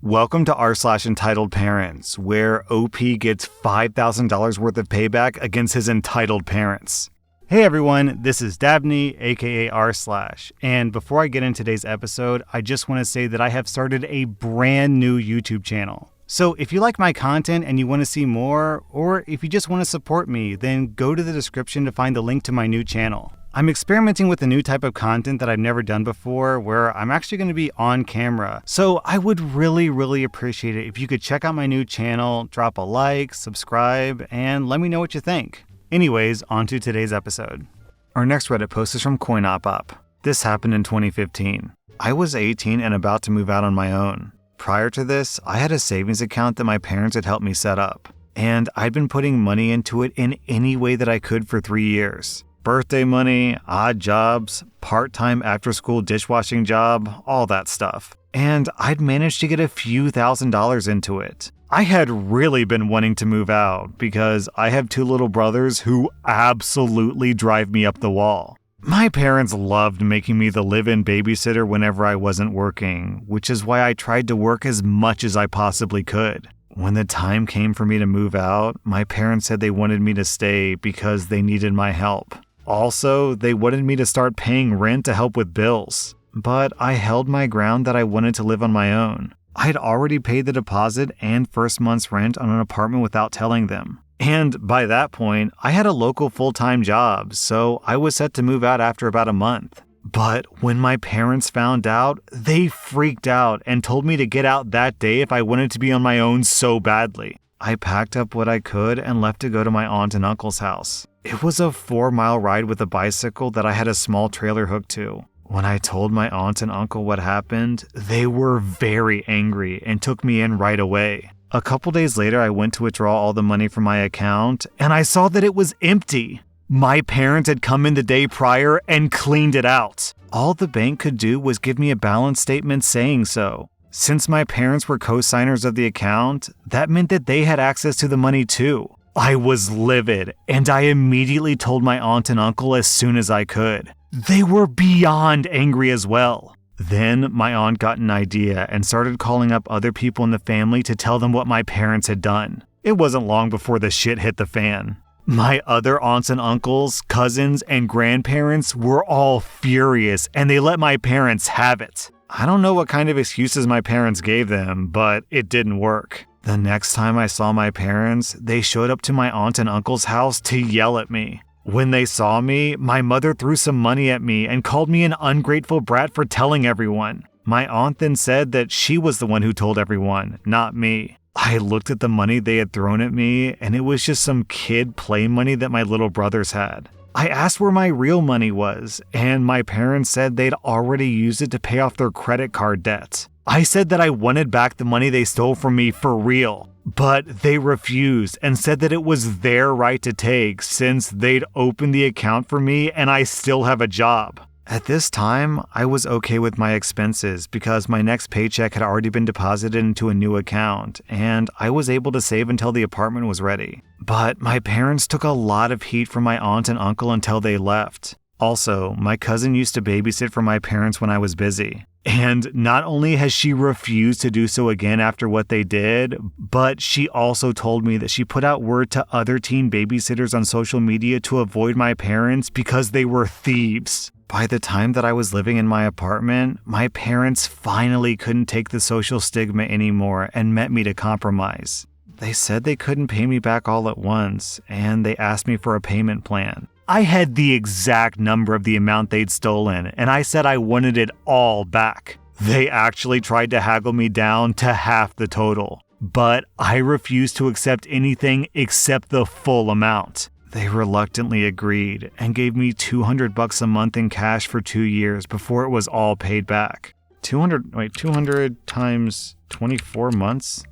Welcome to rSlash Entitled Parents, where OP gets $5,000 worth of payback against his entitled parents. Hey everyone, this is Dabney, aka rSlash, and before I get into today's episode, I just want to say that I have started a brand new YouTube channel. So if you like my content and you want to see more, or if you just want to support me, then go to the description to find the link to my new channel. I'm experimenting with a new type of content that I've never done before where I'm actually going to be on camera. So I would really appreciate it if you could check out my new channel, drop a like, subscribe, and let me know what you think. Anyways, on to today's episode. Our next Reddit post is from CoinOpUp. This happened in 2015. I was 18 and about to move out on my own. Prior to this, I had a savings account that my parents had helped me set up. And I'd been putting money into it in any way that I could for 3 years. Birthday money, odd jobs, part-time after-school dishwashing job, all that stuff. And I'd managed to get a few $1,000s into it. I had really been wanting to move out because I have 2 little brothers who absolutely drive me up the wall. My parents loved making me the live-in babysitter whenever I wasn't working, which is why I tried to work as much as I possibly could. When the time came for me to move out, my parents said they wanted me to stay because they needed my help. Also, they wanted me to start paying rent to help with bills. But I held my ground that I wanted to live on my own. I'd already paid the deposit and first month's rent on an apartment without telling them. And by that point, I had a local full-time job, so I was set to move out after about a month. But when my parents found out, they freaked out and told me to get out that day if I wanted to be on my own so badly. I packed up what I could and left to go to my aunt and uncle's house. It was a 4-mile ride with a bicycle that I had a small trailer hooked to. When I told my aunt and uncle what happened, they were very angry and took me in right away. A couple days later, I went to withdraw all the money from my account, and I saw that it was empty. My parents had come in the day prior and cleaned it out. All the bank could do was give me a balance statement saying so. Since my parents were co-signers of the account, that meant that they had access to the money too. I was livid, and I immediately told my aunt and uncle as soon as I could. They were beyond angry as well. Then my aunt got an idea and started calling up other people in the family to tell them what my parents had done. It wasn't long before the shit hit the fan. My other aunts and uncles, cousins, and grandparents were all furious, and they let my parents have it. I don't know what kind of excuses my parents gave them, but it didn't work. The next time I saw my parents, they showed up to my aunt and uncle's house to yell at me. When they saw me, my mother threw some money at me and called me an ungrateful brat for telling everyone. My aunt then said that she was the one who told everyone, not me. I looked at the money they had thrown at me, and it was just some kid play money that my little brothers had. I asked where my real money was, and my parents said they'd already used it to pay off their credit card debt. I said that I wanted back the money they stole from me for real, but they refused and said that it was their right to take since they'd opened the account for me and I still have a job. At this time, I was okay with my expenses because my next paycheck had already been deposited into a new account, and I was able to save until the apartment was ready. But my parents took a lot of heat from my aunt and uncle until they left. Also, my cousin used to babysit for my parents when I was busy. And not only has she refused to do so again after what they did, but she also told me that she put out word to other teen babysitters on social media to avoid my parents because they were thieves. By the time that I was living in my apartment, my parents finally couldn't take the social stigma anymore and met me to compromise. They said they couldn't pay me back all at once, and they asked me for a payment plan. I had the exact number of the amount they'd stolen, and I said I wanted it all back. They actually tried to haggle me down to half the total, but I refused to accept anything except the full amount. They reluctantly agreed and gave me $200 a month in cash for 2 years before it was all paid back. 200 times 24 months?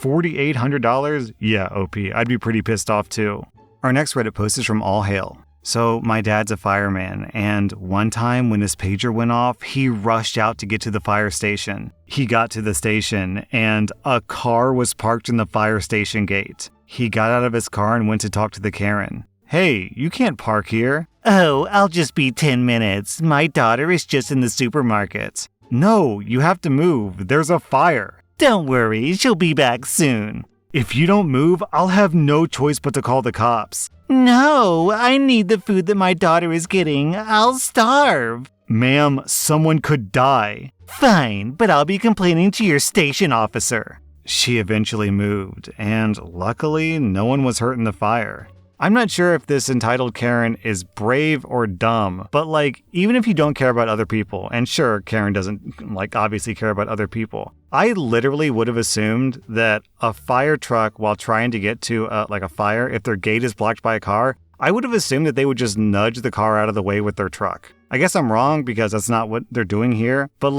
$4,800? Yeah, OP, I'd be pretty pissed off too. Our next Reddit post is from All Hail. So my dad's a fireman, and one time when his pager went off, he rushed out to get to the fire station. He got to the station, and a car was parked in the fire station gate. He got out of his car and went to talk to the Karen. Hey, you can't park here. Oh, I'll just be 10 minutes. My daughter is just in the supermarket. No, you have to move. There's a fire. Don't worry, she'll be back soon. If you don't move, I'll have no choice but to call the cops. No, I need the food that my daughter is getting. I'll starve. Ma'am, someone could die. Fine, but I'll be complaining to your station officer. She eventually moved, and luckily, no one was hurt in the fire. I'm not sure if this entitled Karen is brave or dumb, but even if you don't care about other people, and sure, Karen doesn't obviously care about other people, I literally would have assumed that a fire truck, while trying to get to a fire, if their gate is blocked by a car, I would have assumed that they would just nudge the car out of the way with their truck. I guess I'm wrong because that's not what they're doing here, but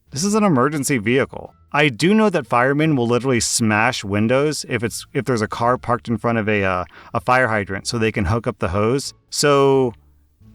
this is an emergency vehicle. I do know that firemen will literally smash windows if there's a car parked in front of a fire hydrant so they can hook up the hose. So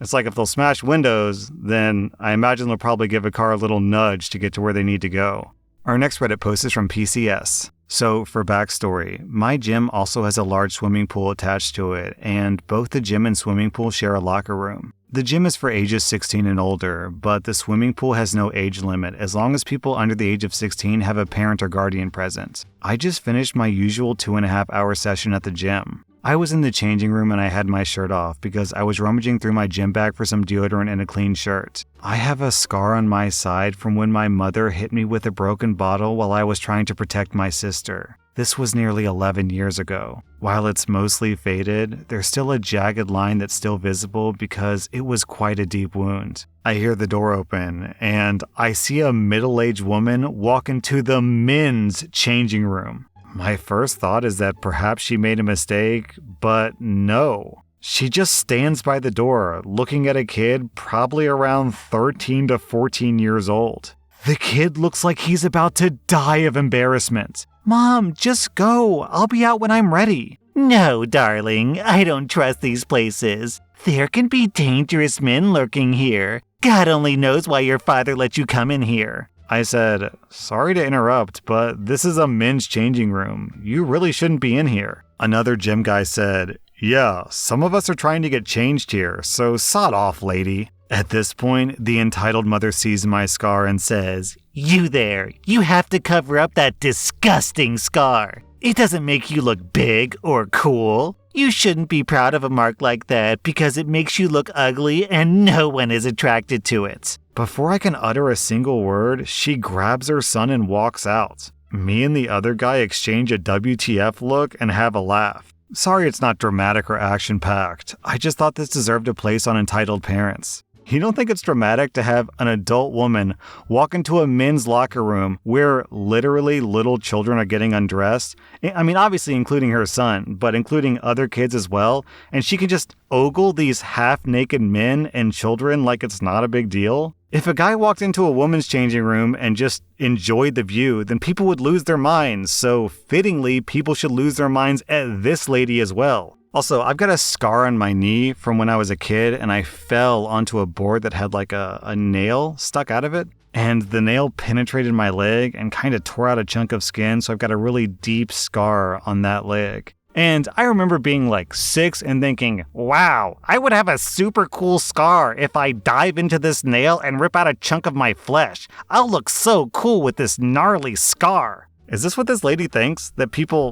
it's if they'll smash windows, then I imagine they'll probably give a car a little nudge to get to where they need to go. Our next Reddit post is from PCS. So for backstory, my gym also has a large swimming pool attached to it, and both the gym and swimming pool share a locker room. The gym is for ages 16 and older, but the swimming pool has no age limit as long as people under the age of 16 have a parent or guardian present. I just finished my usual 2.5-hour session at the gym. I was in the changing room and I had my shirt off because I was rummaging through my gym bag for some deodorant and a clean shirt. I have a scar on my side from when my mother hit me with a broken bottle while I was trying to protect my sister. This was nearly 11 years ago. While it's mostly faded, there's still a jagged line that's still visible because it was quite a deep wound. I hear the door open, and I see a middle-aged woman walk into the men's changing room. My first thought is that perhaps she made a mistake, but no. She just stands by the door, looking at a kid probably around 13 to 14 years old. The kid looks like he's about to die of embarrassment. Mom, just go. I'll be out when I'm ready. No, darling, I don't trust these places. There can be dangerous men lurking here. God only knows why your father let you come in here. I said, sorry to interrupt, but this is a men's changing room. You really shouldn't be in here. Another gym guy said, yeah, some of us are trying to get changed here, so sod off, lady. At this point, the entitled mother sees my scar and says, you there, you have to cover up that disgusting scar. It doesn't make you look big or cool. You shouldn't be proud of a mark like that because it makes you look ugly and no one is attracted to it. Before I can utter a single word, she grabs her son and walks out. Me and the other guy exchange a WTF look and have a laugh. Sorry it's not dramatic or action-packed. I just thought this deserved a place on Entitled Parents. You don't think it's dramatic to have an adult woman walk into a men's locker room where literally little children are getting undressed? I mean, obviously including her son, but including other kids as well. And she can just ogle these half-naked men and children like it's not a big deal? If a guy walked into a woman's changing room and just enjoyed the view, then people would lose their minds. So fittingly, people should lose their minds at this lady as well. Also, I've got a scar on my knee from when I was a kid and I fell onto a board that had a nail stuck out of it. And the nail penetrated my leg and kind of tore out a chunk of skin, so I've got a really deep scar on that leg. And I remember being 6 and thinking, wow, I would have a super cool scar if I dive into this nail and rip out a chunk of my flesh. I'll look so cool with this gnarly scar. Is this what this lady thinks? That people,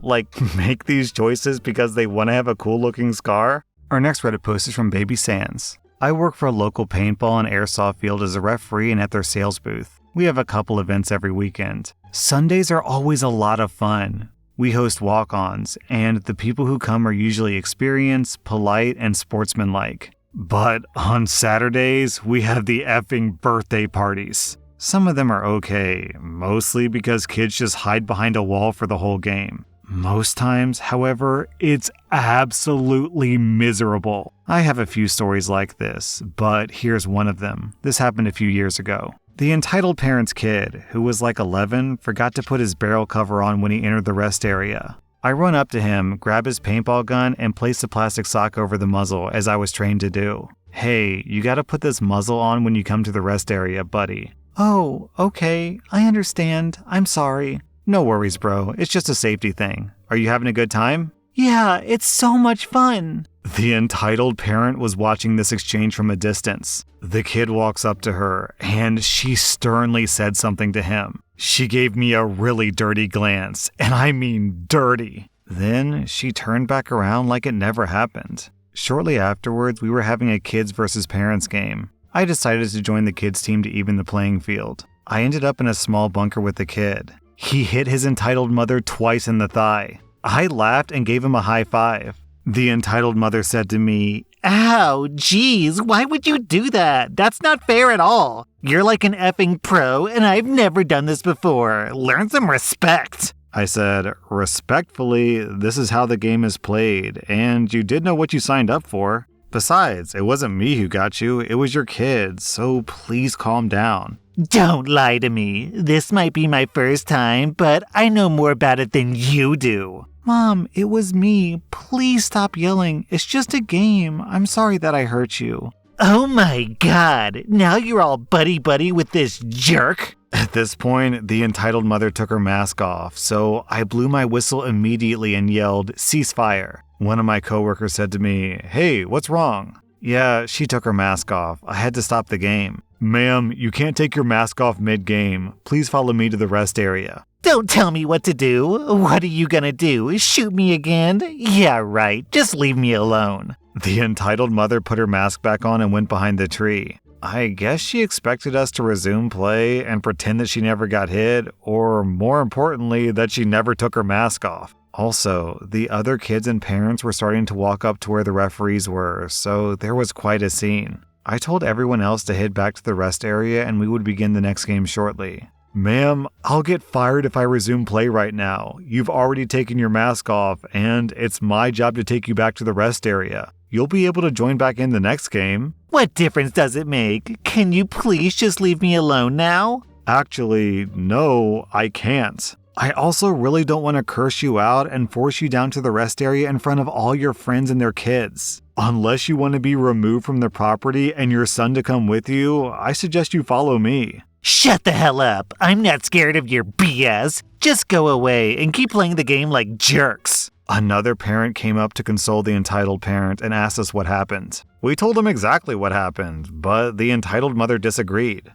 make these choices because they want to have a cool-looking scar? Our next Reddit post is from Baby Sans. I work for a local paintball and airsoft field as a referee and at their sales booth. We have a couple events every weekend. Sundays are always a lot of fun. We host walk-ons, and the people who come are usually experienced, polite, and sportsmanlike. But on Saturdays, we have the effing birthday parties. Some of them are okay, mostly because kids just hide behind a wall for the whole game. Most times, however, it's absolutely miserable. I have a few stories like this, but here's one of them. This happened a few years ago. The Entitled Parents kid, who was 11, forgot to put his barrel cover on when he entered the rest area. I run up to him, grab his paintball gun, and place the plastic sock over the muzzle as I was trained to do. Hey, you gotta put this muzzle on when you come to the rest area, buddy. Oh, okay, I understand. I'm sorry. No worries, bro. It's just a safety thing. Are you having a good time? Yeah, it's so much fun. The entitled parent was watching this exchange from a distance. The kid walks up to her, and she sternly said something to him. She gave me a really dirty glance, and I mean dirty. Then she turned back around like it never happened. Shortly afterwards, we were having a kids versus parents game. I decided to join the kids team to even the playing field. I ended up in a small bunker with the kid. He hit his entitled mother twice in the thigh. I laughed and gave him a high five. The entitled mother said to me, "Ow, geez, why would you do that? That's not fair at all. You're like an effing pro, and I've never done this before. Learn some respect." I said, "Respectfully, this is how the game is played, and you did know what you signed up for. Besides, it wasn't me who got you, it was your kid, so please calm down." "Don't lie to me. This might be my first time, but I know more about it than you do." "Mom, it was me. Please stop yelling. It's just a game. I'm sorry that I hurt you." "Oh my God, now you're all buddy-buddy with this jerk?" At this point, the entitled mother took her mask off, so I blew my whistle immediately and yelled, "Ceasefire." One of my coworkers said to me, "Hey, what's wrong?" "Yeah, she took her mask off. I had to stop the game." "Ma'am, you can't take your mask off mid-game. Please follow me to the rest area." "Don't tell me what to do. What are you gonna do? Shoot me again? Yeah, right. Just leave me alone." The entitled mother put her mask back on and went behind the tree. I guess she expected us to resume play and pretend that she never got hit, or more importantly, that she never took her mask off. Also, the other kids and parents were starting to walk up to where the referees were, so there was quite a scene. I told everyone else to head back to the rest area and we would begin the next game shortly. "Ma'am, I'll get fired if I resume play right now. You've already taken your mask off, and it's my job to take you back to the rest area. You'll be able to join back in the next game." "What difference does it make? Can you please just leave me alone now?" "Actually, no, I can't. I also really don't want to curse you out and force you down to the rest area in front of all your friends and their kids. Unless you want to be removed from the property and your son to come with you, I suggest you follow me." "Shut the hell up. I'm not scared of your BS. Just go away and keep playing the game like jerks." Another parent came up to console the entitled parent and asked us what happened. We told him exactly what happened, but the entitled mother disagreed.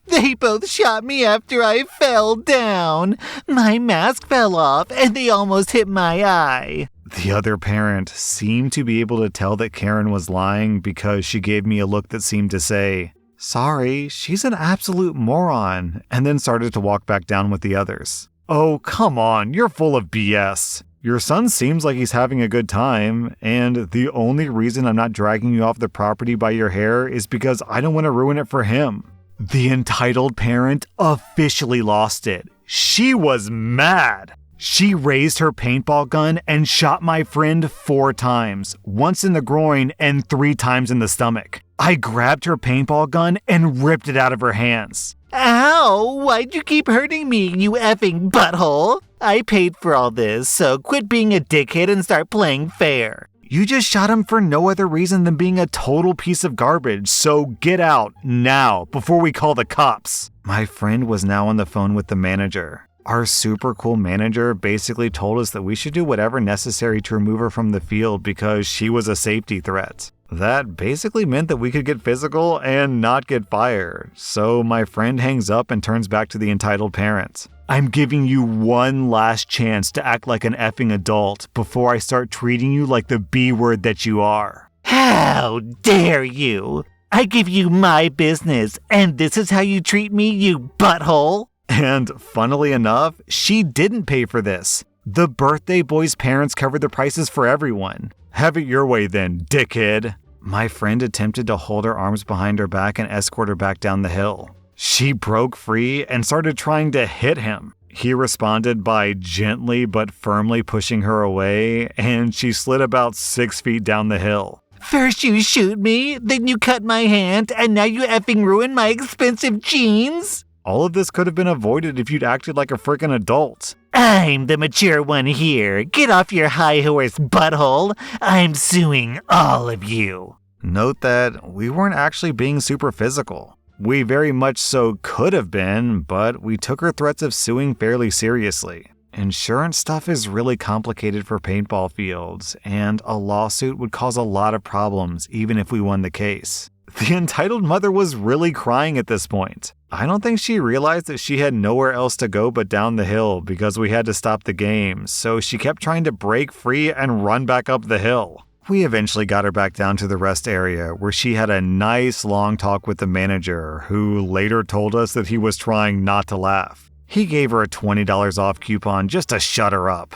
"They both shot me after I fell down. My mask fell off and they almost hit my eye." The other parent seemed to be able to tell that Karen was lying because she gave me a look that seemed to say, "Sorry, she's an absolute moron," and then started to walk back down with the others. "Oh, come on, you're full of BS. Your son seems like he's having a good time, and the only reason I'm not dragging you off the property by your hair is because I don't want to ruin it for him." The entitled parent officially lost it. She was mad. She raised her paintball gun and shot my friend 4 times, once in the groin and 3 times in the stomach. I grabbed her paintball gun and ripped it out of her hands. "Ow, why'd you keep hurting me, you effing butthole? I paid for all this, so quit being a dickhead and start playing fair." "You just shot him for no other reason than being a total piece of garbage, so get out now before we call the cops." My friend was now on the phone with the manager. Our super cool manager basically told us that we should do whatever necessary to remove her from the field because she was a safety threat. That basically meant that we could get physical and not get fired. So my friend hangs up and turns back to the entitled parent. "I'm giving you one last chance to act like an effing adult before I start treating you like the B word that you are." "How dare you? I give you my business, and this is how you treat me, you butthole?" And funnily enough, she didn't pay for this. The birthday boy's parents covered the prices for everyone. Have it your way then, dickhead. My friend attempted to hold her arms behind her back and escort her back down the hill. She broke free and started trying to hit him. He responded by gently but firmly pushing her away, and she slid about 6 feet down the hill. "First you shoot me, then you cut my hand, and now you effing ruin my expensive jeans?" All of this could have been avoided if you'd acted like a frickin' adult. "I'm the mature one here. Get off your high horse, butthole. I'm suing all of you." Note that we weren't actually being super physical. We very much so could have been, but we took her threats of suing fairly seriously. Insurance stuff is really complicated for paintball fields, and a lawsuit would cause a lot of problems even if we won the case. The entitled mother was really crying at this point. I don't think she realized that she had nowhere else to go but down the hill because we had to stop the game, so she kept trying to break free and run back up the hill. We eventually got her back down to the rest area where she had a nice long talk with the manager, who later told us that he was trying not to laugh. He gave her a $20 off coupon just to shut her up.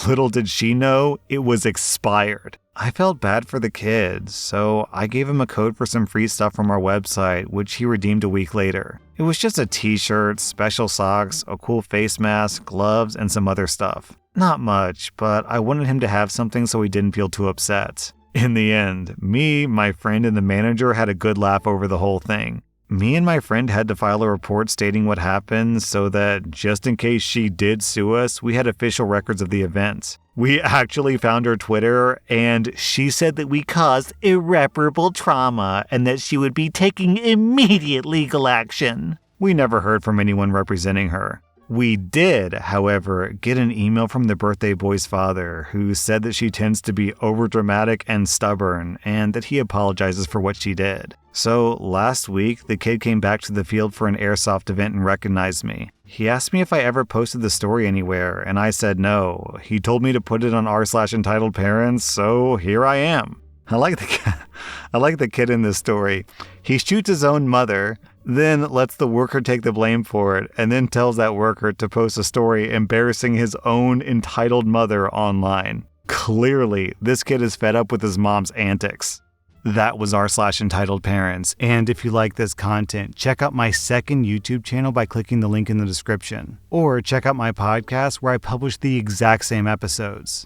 Little did she know, it was expired. I felt bad for the kid, so I gave him a code for some free stuff from our website, which he redeemed a week later. It was just a t-shirt, special socks, a cool face mask, gloves, and some other stuff. Not much, but I wanted him to have something so he didn't feel too upset. In the end, me, my friend, and the manager had a good laugh over the whole thing. Me and my friend had to file a report stating what happened so that, just in case she did sue us, we had official records of the event. We actually found her Twitter, and she said that we caused irreparable trauma and that she would be taking immediate legal action. We never heard from anyone representing her. We did, however, get an email from the birthday boy's father, who said that she tends to be overdramatic and stubborn, and that he apologizes for what she did. So last week, the kid came back to the field for an airsoft event and recognized me. He asked me if I ever posted the story anywhere, and I said no. He told me to put it on r/entitledparents, so here I am. I like the kid in this story. He shoots his own mother, then lets the worker take the blame for it, and then tells that worker to post a story embarrassing his own entitled mother online. Clearly, this kid is fed up with his mom's antics. That was r/entitledparents, and if you like this content, check out my second YouTube channel by clicking the link in the description. Or check out my podcast where I publish the exact same episodes.